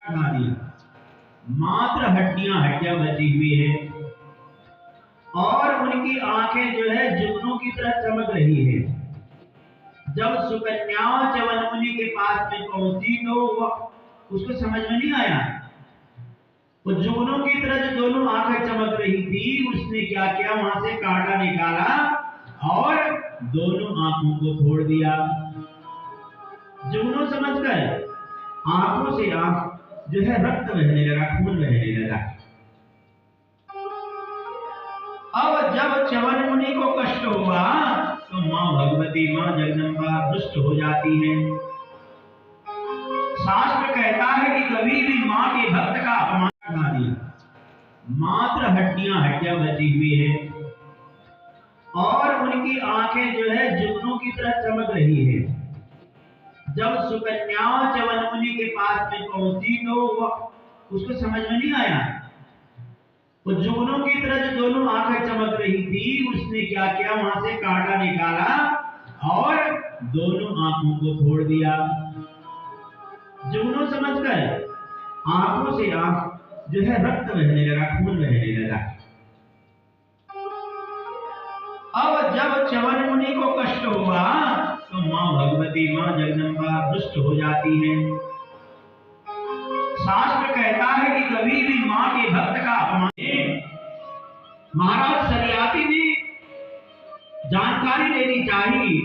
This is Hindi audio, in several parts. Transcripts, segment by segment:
हटा दिया, मात्र हड्डियां हड्डियां बची हुई है और उनकी आंखें जो है जुगनू की तरह चमक रही है। जब सुकन्या च्यवन मुनि के पास में पहुंची तो वह उसको समझ में नहीं आया। वो जुगनू की तरह जो दोनों आंखें चमक रही थी, उसने क्या किया, वहां से कांटा निकाला और दोनों आंखों को फोड़ दिया। जुगनू समझकर आंखों से आंख जो है रक्त बहने लगा, खून बहने लगा। अब जब च्यवन मुनि को कष्ट हुआ तो मां भगवती, मां जगदम्बा दुष्ट हो जाती है। शास्त्र कहता है कि कभी भी मां के भक्त का अपमान ना दिया, मात्र हड्डियां हड्डियां बची हुई है और उनकी आंखें जो है जुगनू की तरह चमक रही है। जब सुकन्या च्यवन मुनि के पास में पहुंची तो वह उसको समझ में नहीं आया। वो जुगनू की तरह जो दोनों आंखें चमक रही थी, उसने क्या किया, वहां से कांटा निकाला और दोनों आंखों को फोड़ दिया। जुगनू समझकर आंखों से आंख जो है रक्त बहने लगा, खून बहने लगा। अब जब च्यवन मुनि को कष्ट हुआ तो मां भगवती, मां जगदम्बा दुष्ट हो जाती है। शास्त्र कहता है कि कभी भी मां के भक्त का अपमान। महाराज सरियाती ने जानकारी लेनी चाहिए,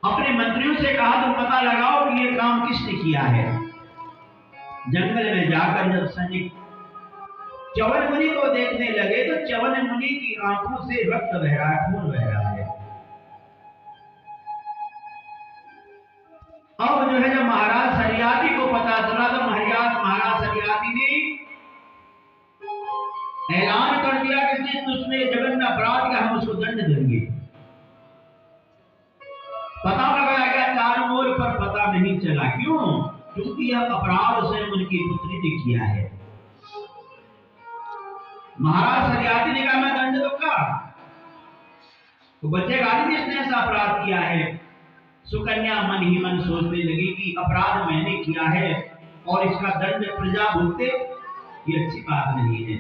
अपने मंत्रियों से कहा तुम पता लगाओ कि ये काम किसने किया है। जंगल में जाकर जब सैनिक च्यवन मुनि को देखने लगे तो च्यवन मुनि की आंखों से रक्त बह रहा है, खून बह रहा है। अब जो है जब महाराज सरियाती को पता चला तो महाराज सरियाती ने ऐलान कर दिया कि जिस उसने जघन्य अपराध का हम उसको दंड देंगे। पता लगाया गया चारों ओर पर पता नहीं चला। क्यों? क्योंकि यह अपराध स्वयं उनकी पुत्री ने किया है। महाराज सरियाती ने कहा मैं दंड दूंगा, तो बचेगा नहीं जिसने ऐसा अपराध किया है। सुकन्या मन ही मन सोचने लगी कि अपराध मैंने किया है और इसका दंड प्रजा भुगते, ये अच्छी बात नहीं है।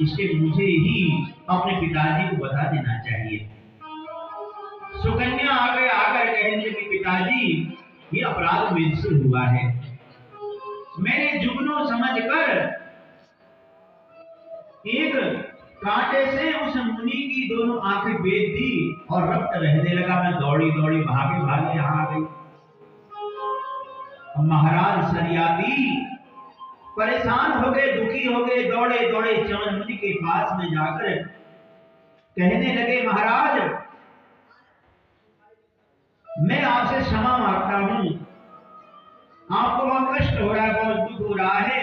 इसके मुझे ही अपने पिताजी को बता देना चाहिए। सुकन्या आगे आकर कहने लगी पिताजी, ये अपराध मेरे से हुआ है। मैंने जुगनू समझकर एक कांटे से उस मुनि की दोनों आंखें बेच दी और रक्त बहने लगा। मैं दौड़ी दौड़ी भागे भागे यहां आ गई। महाराज सरियाती परेशान हो गए, दुखी हो गए, दौड़े दौड़े च्यवन मुनि के पास में जाकर कहने लगे महाराज, मैं आपसे क्षमा मांगता हूं, आपको बहुत कष्ट हो रहा है, बहुत दुख हो रहा है।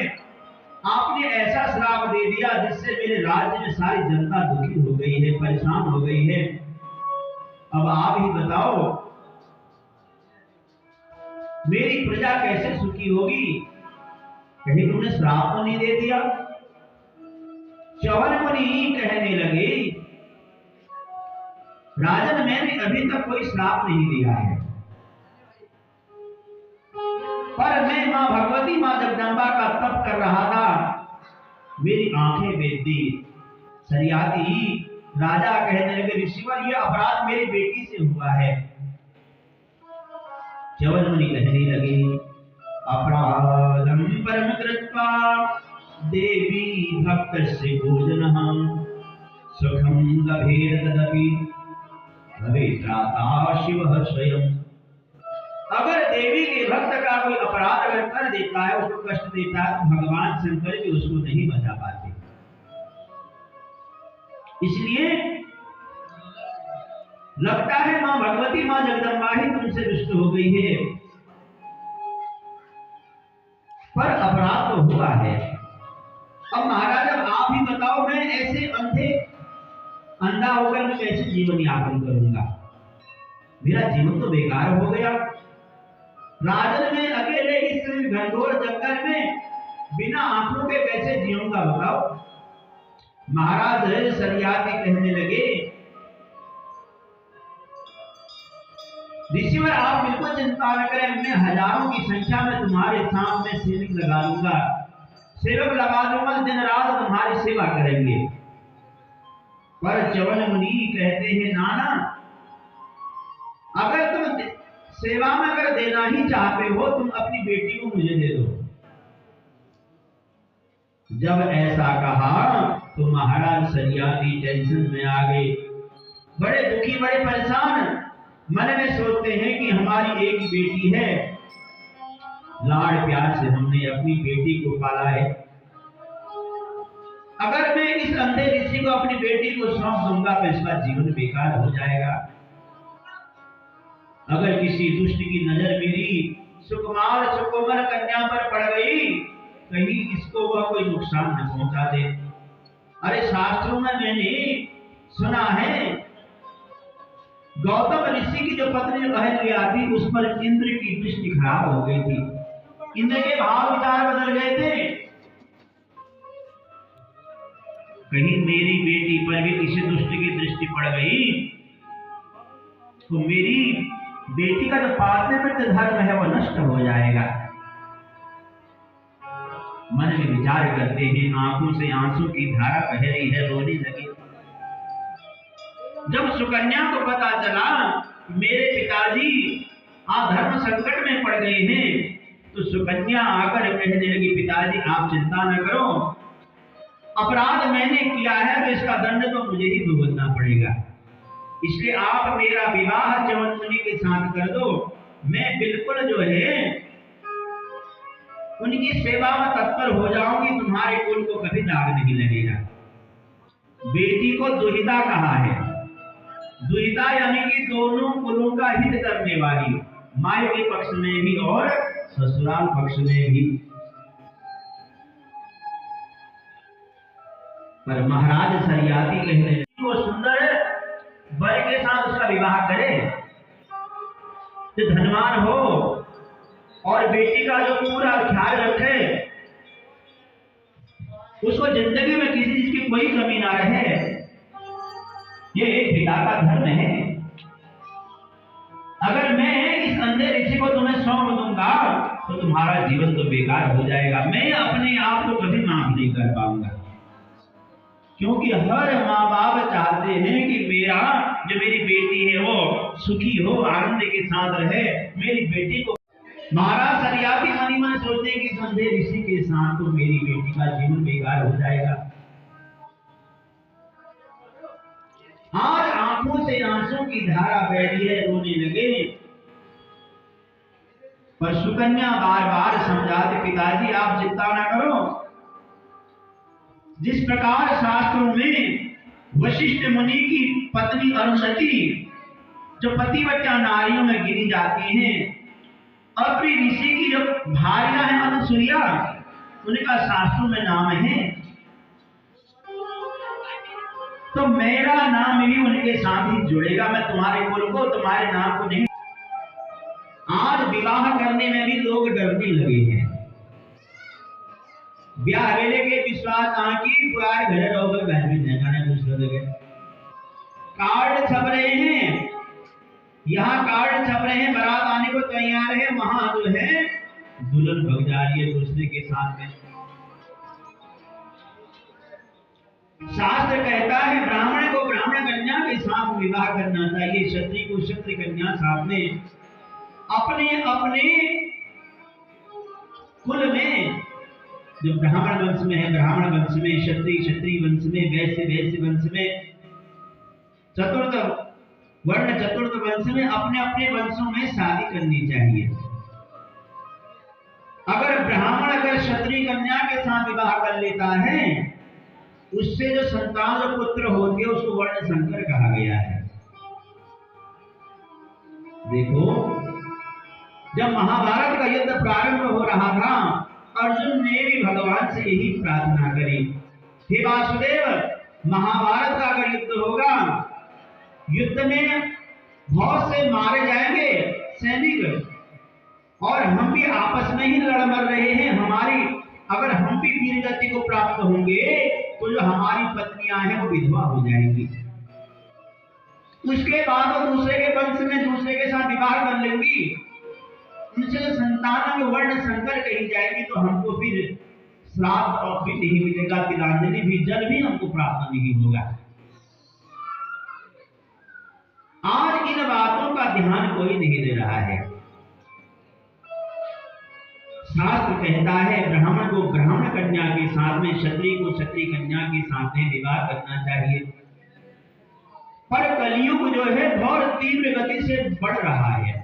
आपने ऐसा श्राप दे दिया जिससे मेरे राज्य में सारी जनता दुखी हो गई है, परेशान हो गई है। अब आप ही बताओ मेरी प्रजा कैसे सुखी होगी? कहीं तुमने श्राप तो नहीं दे दिया? च्यवन मुनि कहने लगे राजन, मैंने अभी तक कोई श्राप नहीं दिया है, पर मैं मां भगवती, मां जगदम्बा का तप कर रहा था, मेरी आंखें बेच दी। सरियाती राजा कहने लगे ऋषिवर, ये अपराध मेरी बेटी से हुआ है। च्यवन मुनि कहने लगे अपराधम परम कृत्वा देवी भक्तस्य भोजनम् सुखं लभेत तदपि भवेत्राता शिवः स्वयं। अगर देवी के भक्त का कोई अपराध अगर कर देता है, उसको कष्ट देता है, तो भगवान शंकर भी उसको नहीं बचा पाते। इसलिए लगता है मां भगवती, मां जगदम्बा ही तुमसे रुष्ट हो गई है, पर अपराध तो हुआ है। अब महाराज आप ही बताओ, मैं ऐसे अंधा होकर मैं कैसे जीवन यापन करूंगा? मेरा जीवन तो बेकार हो गया। राजन में अकेले इस घनघोर जंगल में बिना आंखों के कैसे जीऊंगा बताओ? महाराज सरियाती कहने लगे ऋषिवर आप बिल्कुल चिंता न करें, मैं हजारों की संख्या में तुम्हारे सामने सेवक लगा दूंगा, सेवक लगा दूंगा, दिन रात तुम्हारी सेवा करेंगे। पर च्यवन मुनि कहते हैं नाना, अगर तुम सेवा में अगर देना ही चाहते हो, तुम अपनी बेटी को मुझे दे दो। जब ऐसा कहा तो महाराज सरियाती टेंशन में आ गए, बड़े दुखी, बड़े परेशान, मन में सोचते हैं कि हमारी एक ही बेटी है, लाड़ प्यार से हमने अपनी बेटी को पाला है, अगर मैं इस अंधे ऋषि को अपनी बेटी को सौंप दूंगा तो इसका जीवन बेकार हो जाएगा। अगर किसी दुष्ट की नजर मेरी सुकुमार सुकोमल कन्या पर पड़ गई, कहीं इसको वह कोई नुकसान न पहुंचा दे। अरे शास्त्रों में मैंने सुना है, गौतम ऋषि की जो पत्नी अहल्या थी, उस पर इंद्र की दृष्टि खराब हो गई थी, इंद्र के भाव विचार बदल गए थे। कहीं मेरी बेटी पर भी किसी दुष्ट की दृष्टि पड़ गई तो मेरी बेटी का जो पातिव्रत्य धर्म है वह नष्ट हो जाएगा। मन में विचार करते हैं, आंखों से आंसू की धारा बह रही है, रोने लगे। जब सुकन्या को पता चला मेरे पिताजी धर्म संकट में पड़ गए हैं, तो सुकन्या आकर कहने लगी, पिताजी आप चिंता न करो, अपराध मैंने किया है तो इसका दंड तो मुझे ही भुगतना पड़ेगा, इसलिए आप मेरा विवाह च्यवन मुनि के साथ कर दो, मैं बिल्कुल जो है उनकी सेवा में तत्पर हो जाऊंगी, तुम्हारे कुल को कभी दाग नहीं लगेगा। बेटी को दुहिता कहा है, दुहिता यानी कि दोनों कुलों का हित करने वाली, माय के पक्ष में भी और ससुराल पक्ष में भी। पर महाराज सरियाती कहते हैं वो सुंदर वर के साथ उसका विवाह करे तो धनवान हो और बेटी का जो पूरा ख्याल रखे, उसको जिंदगी में किसी चीज की कोई कमी ना रहे, ये एक पिता का धर्म है। अगर मैं इस अंधे ऋषि को तुम्हें सौंप दूंगा तो तुम्हारा जीवन तो बेकार हो जाएगा, मैं अपने आप को कभी माफ नहीं कर पाऊंगा, क्योंकि हर माँ बाप चाहते हैं कि जो मेरी बेटी है वो सुखी हो, आनंद के साथ रहे, मेरी बेटी को। महाराज सरियाती मनी मन सोचते कि अंधे ऋषि के साथ तो मेरी बेटी का जीवन बेकार हो जाएगा। आज आंखों से आंसू की धारा बह रही है, रोने लगे। पर सुकन्या बार बार समझाते, पिताजी आप चिंता ना करो, जिस प्रकार शास्त्रों में वशिष्ठ मुनि की पत्नी अरुंधति जो पतिव्रता नारियों में गिनी जाती हैं, अपनी ऋषि की जो भार्या है अनुसुईया, उनका शास्त्रों में नाम है, तो मेरा नाम भी उनके साथ ही जुड़ेगा, मैं तुम्हारे कुल को, तुम्हारे नाम को नहीं। आज विवाह करने में भी लोग डरने लगे हैं, ब्याह वेले के विश्वास आकी पुराए घर रहोगे, बहन भी नहीं जाने दूसरे जगह कार्ड छप रहे हैं, यहाँ कार्ड छप रहे हैं, बारात आने को तैयार है, वहां जो है दुल्हन भग जा रही है दूसरे के साथ में। शास्त्र कहता है ब्राह्मण को ब्राह्मण कन्या के साथ विवाह करना चाहिए, क्षत्रिय को क्षत्रिय कन्या साथ में। अपने अपने कुल में जो ब्राह्मण वंश में है ब्राह्मण वंश में, क्षत्रिय क्षत्रिय वंश में, वैश्य वैश्य वंश में, चतुर्थ वर्ण चतुर्थ वंश में, अपने अपने वंशों में शादी करनी चाहिए। अगर ब्राह्मण अगर क्षत्रिय कन्या के साथ विवाह कर लेता है, उससे जो संतान जो पुत्र होते हैं उसको वर्ण संकर कहा गया है। देखो, जब महाभारत का युद्ध प्रारंभ हो रहा था, अर्जुन ने भी भगवान से यही प्रार्थना करी, हे वासुदेव, महाभारत का अगर युद्ध होगा, युद्ध में बहुत से मारे जाएंगे सैनिक, और हम भी आपस में ही लड़ मर रहे हैं, हमारी अगर हम भी वीर गति को प्राप्त होंगे तो जो हमारी पत्नियां हैं वो विधवा हो जाएंगी। उसके बाद वो दूसरे के वंश में दूसरे के साथ विवाह कर लेंगी, उनसे जो संतान में वर्ण संकर कही जाएगी, तो हमको फिर श्राद्ध और भी नहीं मिलेगा, तिलांजलि भी, जल भी हमको प्राप्त नहीं होगा। आज इन बातों का ध्यान कोई नहीं दे रहा है। शास्त्र कहता है ब्राह्मण को ब्राह्मण कन्या के साथ में, क्षत्रिय को क्षत्रिय कन्या के साथ में विवाह करना चाहिए। पर कलयुग जो है बहुत तीव्र गति से बढ़ रहा है,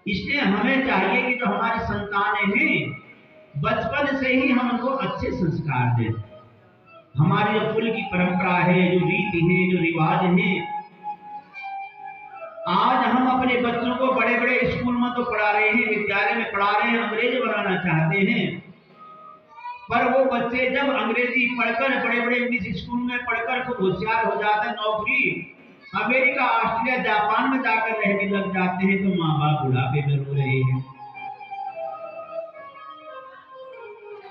इसलिए हमें चाहिए कि जो हमारी संतानें हैं बचपन से ही हम उनको अच्छे संस्कार दें। हमारी जो कुल की परंपरा है, जो रीति है, जो रिवाज है, आज हम अपने बच्चों को बड़े बड़े स्कूल में तो पढ़ा रहे हैं, विद्यालय में पढ़ा रहे हैं, अंग्रेज बनाना चाहते हैं। पर वो बच्चे जब अंग्रेजी पढ़कर, बड़े बड़े इंग्लिश स्कूल में पढ़कर खूब होशियार हो जाते हैं, नौकरी अमेरिका, ऑस्ट्रेलिया, जापान में जाकर रहने लग जाते हैं, तो माँ बाप बुढ़ापे में रो रहे हैं।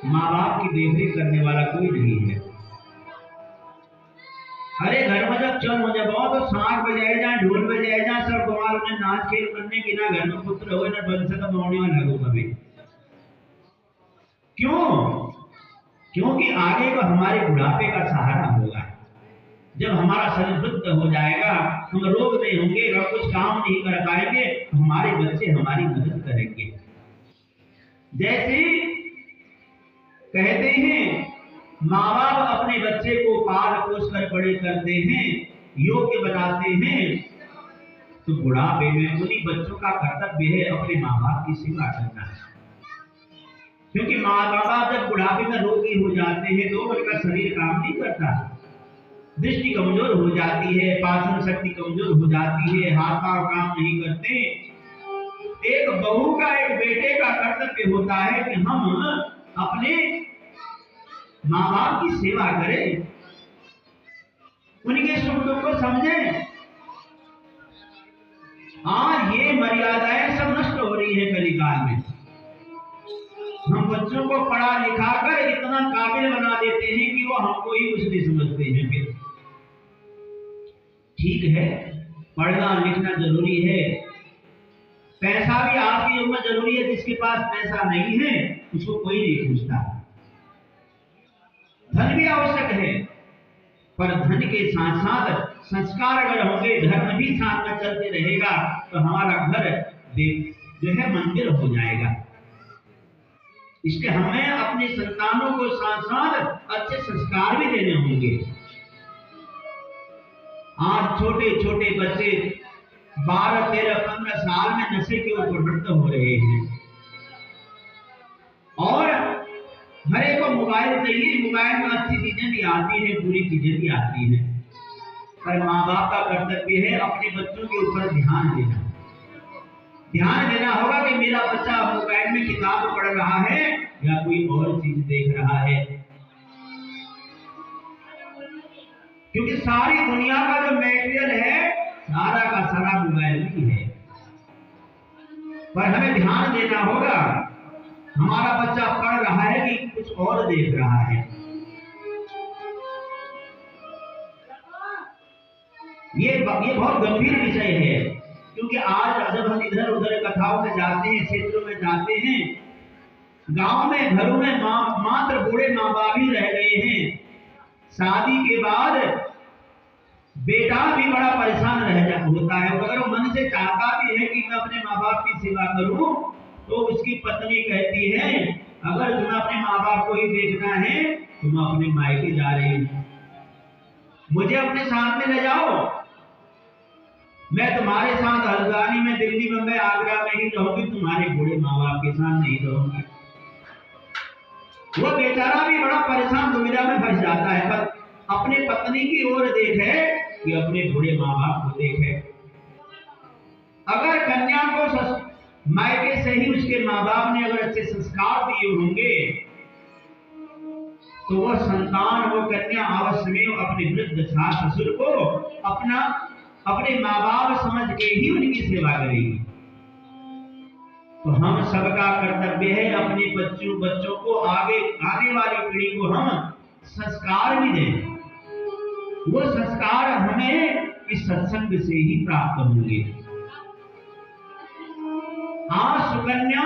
माँ बाप की देखरेख करने वाला कोई नहीं है। अरे घर में जब चल हो जाए तो सांख बजाए जाए, ढोल बजाए जाए, सब कुमार ने नाच खेल करने की, ना घर में पुत्र हो ना वंश का मौनी वाला हो कभी। क्यों? क्योंकि आगे को हमारे बुढ़ापे का सहारा होगा। जब हमारा शरीर वृद्ध हो जाएगा, हम रोग नहीं होंगे और कुछ काम नहीं कर पाएंगे, तो हमारे बच्चे हमारी मदद करेंगे। जैसे कहते हैं माँ बाप अपने बच्चे को पाल पोस कर बड़े करते हैं, योग्य बनाते हैं, तो बुढ़ापे में उन्हीं बच्चों का कर्तव्य है अपने माँ बाप की सेवा करना। क्योंकि माँ बाप जब बुढ़ापे में रोगी हो जाते हैं तो उनका शरीर काम नहीं करता, दृष्टि कमजोर हो जाती है, पाचन शक्ति कमजोर हो जाती है, हाथ पांव काम नहीं करते। एक बहू का, एक बेटे का कर्तव्य होता है कि हम अपने माँ बाप की सेवा करें, उनके सुख दुख को समझें। आज ये मर्यादाएं सब नष्ट हो रही है कलिकाल में। हम बच्चों को पढ़ा लिखा कर इतना काबिल बना देते हैं कि वो हमको ही कुछ नहीं समझते हैं। फिर ठीक है, पढ़ना लिखना जरूरी है, पैसा भी आज के युग में जरूरी है। जिसके पास पैसा नहीं है उसको कोई नहीं पूछता। धन भी आवश्यक है, पर धन के साथ साथ संस्कार अगर होंगे, धर्म भी साथ में चलते रहेगा, तो हमारा घर जो है मंदिर हो जाएगा। इसलिए हमें अपने संतानों को साथ साथ अच्छे संस्कार भी देने होंगे। आज छोटे छोटे बच्चे 12, 13, 15 साल में नशे के ऊपर प्रवृत्त हो रहे हैं, और हर एक को मोबाइल चाहिए। मोबाइल में अच्छी चीजें भी आती हैं, बुरी चीजें भी आती हैं, पर माँ बाप का कर्तव्य है अपने बच्चों के ऊपर ध्यान देना। ध्यान देना होगा कि मेरा बच्चा मोबाइल में किताब पढ़ रहा है या कोई और चीज देख रहा है, क्योंकि सारी दुनिया का जो मटेरियल है सारा का सारा मोबाइल में ही है। पर हमें ध्यान देना होगा हमारा बच्चा पढ़ रहा है कि कुछ और देख रहा है। ये बहुत गंभीर विषय है, क्योंकि आज जब हम इधर उधर कथाओं में जाते हैं, क्षेत्रों में जाते हैं, गांव में घरों में मात्र बूढ़े माँ बाप ही रह गए हैं। शादी के बाद बेटा भी बड़ा परेशान रह होता है। अगर वो मन से चाहता भी है कि मैं अपने माँ बाप की सेवा करूं, तो उसकी पत्नी कहती है अगर तुम्हें अपने माँ बाप को ही देखना है तो मैं अपने मायके जा रही हूं, मुझे अपने साथ में ले जाओ, मैं तुम्हारे साथ हल्द्वानी में, दिल्ली में, मैं आगरा में ही रहूंगी, तुम्हारे बूढ़े माँ बाप के साथ नहीं रहूंगी। वो बेचारा भी बड़ा परेशान दुविधा में फंस जाता है, पर अपने पत्नी की ओर देखे कि अपने बूढ़े माँ बाप को देखे। अगर कन्या को मायके से ही उसके माँ बाप ने अगर अच्छे संस्कार दिए होंगे, तो वो संतान, वो कन्या अवश्य में अपने वृद्ध सास ससुर को अपने माँ बाप समझ के ही उनकी सेवा करेगी। तो हम सबका कर्तव्य है अपने बच्चों को, आने वाली पीढ़ी को हम संस्कार भी दें। वो संस्कार हमें इस सत्संग से ही प्राप्त होंगे। आज सुकन्या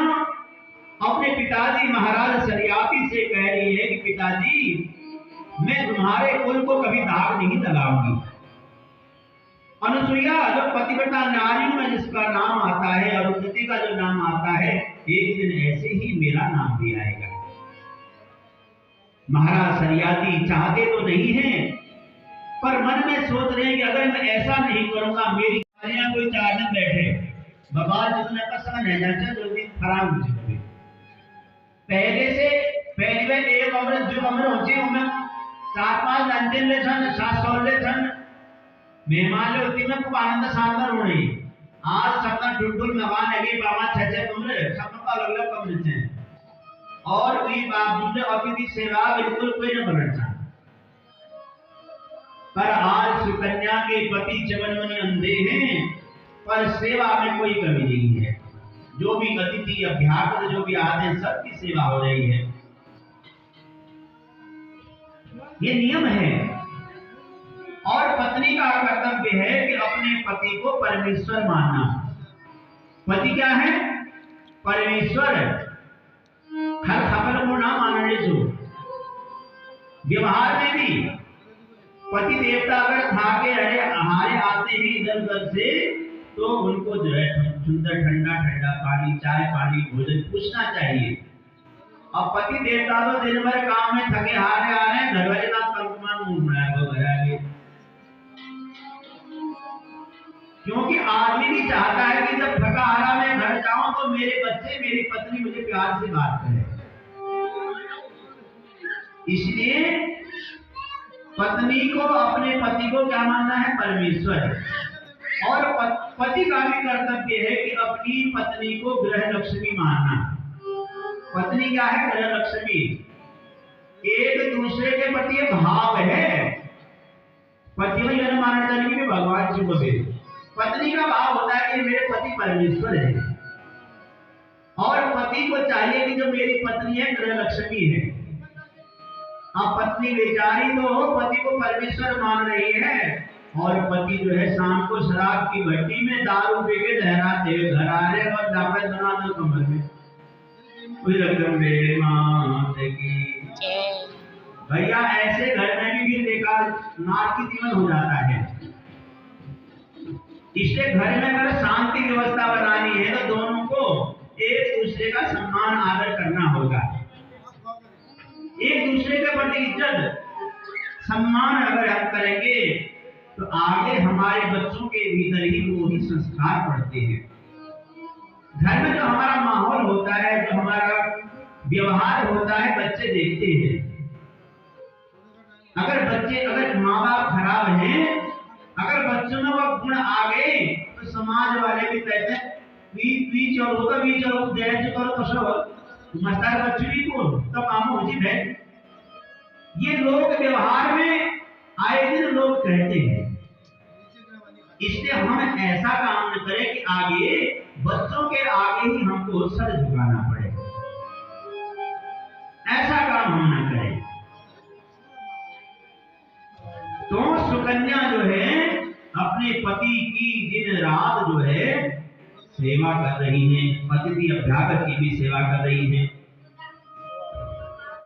अपने पिताजी महाराज सरियाती से कह रही है कि पिताजी, मैं तुम्हारे कुल को कभी दाग नहीं लगाऊंगी। अनुसुईया जो पतिव्रता नारियों में जिसका नाम आता है, अरुंधति का जो नाम आता है, एक दिन ऐसे ही मेरा नाम भी आएगा। महाराज सरियाती चाहते तो नहीं हैं, पर मन में सोच रहे हैं कि अगर मैं ऐसा नहीं करूंगा, मेरी कोई चार दिन बैठे बाबा जितने पसंद नहीं जाता जो दिन खराब हो जाए। पहले में एक अमृत जो अमृत होती है उनमें 4-5 अंतिम ले छन 700 ले छन मेहमान ले होती में खूब आनंद शानदार हो रही। आज सबका ढुंढुल मेहमान है बाबा 6-6 कमरे सबका अलग-अलग कमरे हैं और भी बाबू ने अतिथि सेवा बिल्कुल कोई न करना। पर आज सुकन्या के पति चवनमणि अंधे हैं, पर सेवा में कोई कमी नहीं है। जो भी अतिथि अभ्यागत जो भी आते हैं सबकी सेवा हो रही है। ये नियम है और पत्नी का कर्तव्य है कि अपने पति को परमेश्वर मानना। पति क्या है? परमेश्वर। हर खबर को ना मानने जो व्यवहार में भी पति देवता अगर थाके हारे आते हैं इधर उधर से, तो उनको जो है सुंदर ठंडा ठंडा पानी, चाय पानी, भोजन पूछना चाहिए। अब पति देवता तो दिन भर काम में थके हारे आ रहे हैं, घर वाले का कंकमान मुंह बनाया वो घर आगे। क्योंकि आदमी भी चाहता है कि जब थका हारा मैं घर जाऊं तो मेरे बच्चे मेरी पत्नी मुझे प्यार से बात करें। इसलिए पत्नी को अपने पति को क्या मानना है? परमेश्वर। और पति का भी कर्तव्य है कि अपनी पत्नी को गृह लक्ष्मी मानना। पत्नी क्या है? गृह लक्ष्मी। एक दूसरे के प्रति एक भाव है। पति में यह मानना चाहिए कि भगवान जी को दे। पत्नी का भाव होता है कि मेरे पति परमेश्वर है और पति को चाहिए कि जो मेरी पत्नी है गृह लक्ष्मी है। अब पत्नी बेचारी तो पति को परमेश्वर मान रही है और पति जो है शाम को शराब की भट्टी में दारू पी के लहराते हुए घर आ रहे और डाकट बना दो कमर में। भैया ऐसे घर में भी देखा नार की जीवन हो जाता है। इसलिए घर में अगर शांति व्यवस्था बनानी है तो दोनों को एक दूसरे का सम्मान आदर करना होगा। एक दूसरे के प्रति इज्जत सम्मान अगर हम करेंगे तो आगे हमारे बच्चों के भीतर ही वो ही संस्कार पड़ते हैं। घर में जो हमारा माहौल होता है, जो हमारा व्यवहार होता है, बच्चे देखते हैं। अगर माँ बाप खराब हैं, अगर बच्चों में वो गुण आ गए तो समाज वाले भी कहते हैं करो तो सब मस्तार बच्ची को तो काम हो जी है। ये लोग व्यवहार में आए दिन लोग कहते हैं। इसलिए हम ऐसा काम न करें कि आगे बच्चों के आगे ही हमको सर झुकाना पड़े। ऐसा काम हम न करें। तो सुकन्या जो है अपने पति की दिन रात जो है सेवा कर रही हैं। अतिथि अभ्यागत की भी सेवा कर रही हैं।